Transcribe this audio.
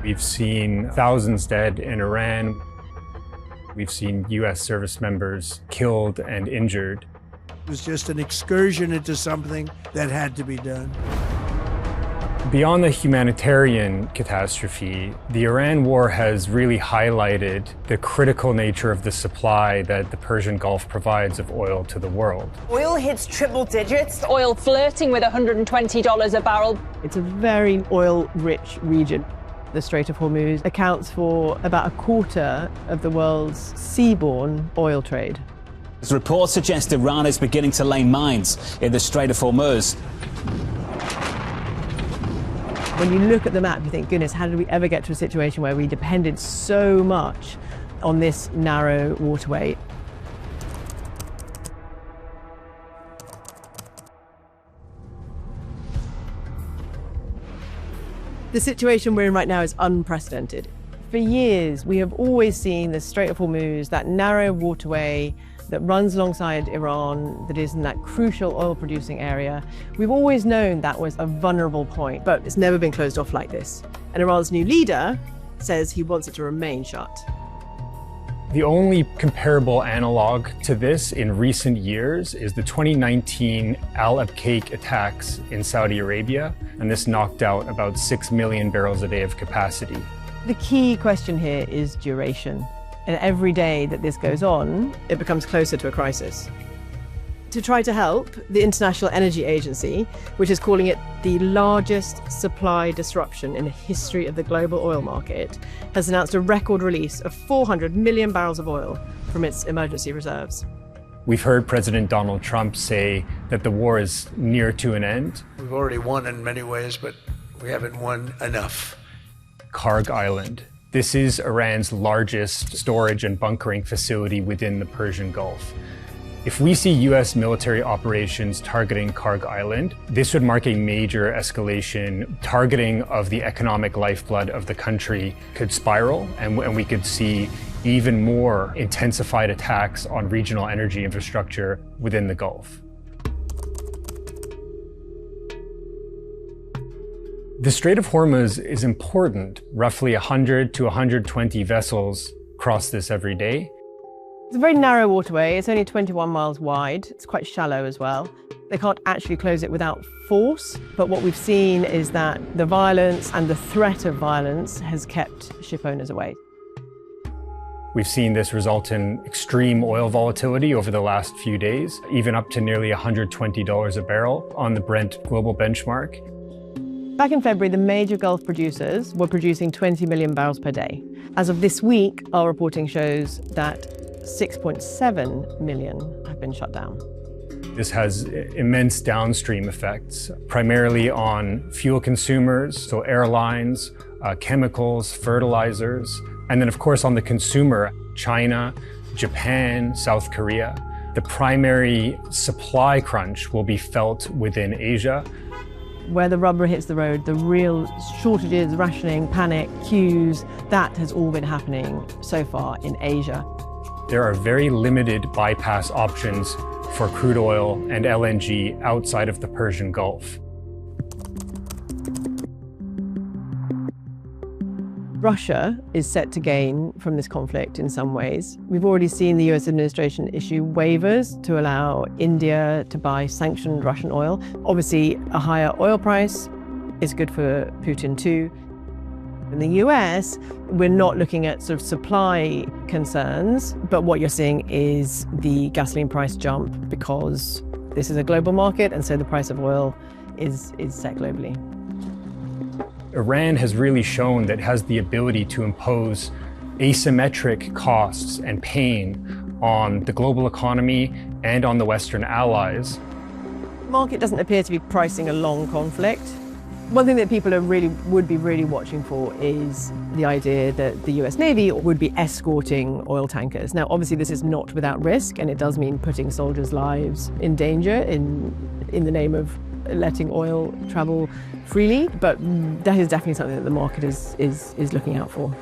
We've seen thousands dead in Iran. We've seen U.S. service members killed and injured. It was just an excursion into something that had to be done. Beyond the humanitarian catastrophe, the Iran war has really highlighted the critical nature of the supply that the Persian Gulf provides of oil to the world. Oil hits triple digits. Oil flirting with $120 a barrel. It's a very oil-rich region. The Strait of Hormuz accounts for about a quarter of the world's seaborne oil trade. As reports suggest Iran is beginning to lay mines in the Strait of Hormuz. When you look at the map, you think, goodness, how did we ever get to a situation where we depended so much on this narrow waterway? The situation we're in right now is unprecedented. For years, we have always seen the Strait of Hormuz, that narrow waterway that runs alongside Iran, that is in that crucial oil-producing area. We've always known that was a vulnerable point, but it's never been closed off like this. And Iran's new leader says he wants it to remain shut. The only comparable analog to this in recent years is the 2019 Al-Abqaiq attacks in Saudi Arabia, and this knocked out about 6 million barrels a day of capacity. The key question here is duration. And every day that this goes on, it becomes closer to a crisis. To try to help, the International Energy Agency, which is calling it the largest supply disruption in the history of the global oil market, has announced a record release of 400 million barrels of oil from its emergency reserves. We've heard President Donald Trump say that the war is near to an end. We've already won in many ways, but we haven't won enough. Karg Island. This is Iran's largest storage and bunkering facility within the Persian Gulf. If we see U.S. military operations targeting Karg Island, this would mark a major escalation. Targeting of the economic lifeblood of the country could spiral, and we could see even more intensified attacks on regional energy infrastructure within the Gulf. The Strait of Hormuz is important. Roughly 100 to 120 vessels cross this every day. It's a very narrow waterway. It's only 21 miles wide. It's quite shallow as well. They can't actually close it without force, but what we've seen is that the violence and the threat of violence has kept ship owners away. We've seen this result in extreme oil volatility over the last few days, even up to nearly $120 a barrel on the Brent global benchmark. Back in February, the major Gulf producers were producing 20 million barrels per day. As of this week, our reporting shows that 6.7 million have been shut down. This has immense downstream effects, primarily on fuel consumers, so airlines, chemicals, fertilizers, and then of course on the consumer, China, Japan, South Korea. The primary supply crunch will be felt within Asia. Where the rubber hits the road, the real shortages, rationing, panic, queues, that has all been happening so far in Asia. There are very limited bypass options for crude oil and LNG outside of the Persian Gulf. Russia is set to gain from this conflict in some ways. We've already seen the US administration issue waivers to allow India to buy sanctioned Russian oil. Obviously, a higher oil price is good for Putin too. In the US, we're not looking at sort of supply concerns, but what you're seeing is the gasoline price jump because this is a global market, and so the price of oil is set globally. Iran has really shown that it has the ability to impose asymmetric costs and pain on the global economy and on the Western allies. The market doesn't appear to be pricing a long conflict. One thing that people would be really watching for is the idea that the US Navy would be escorting oil tankers. Now, obviously, this is not without risk, and it does mean putting soldiers' lives in danger in the name of letting oil travel freely, but that is definitely something that the market is looking out for.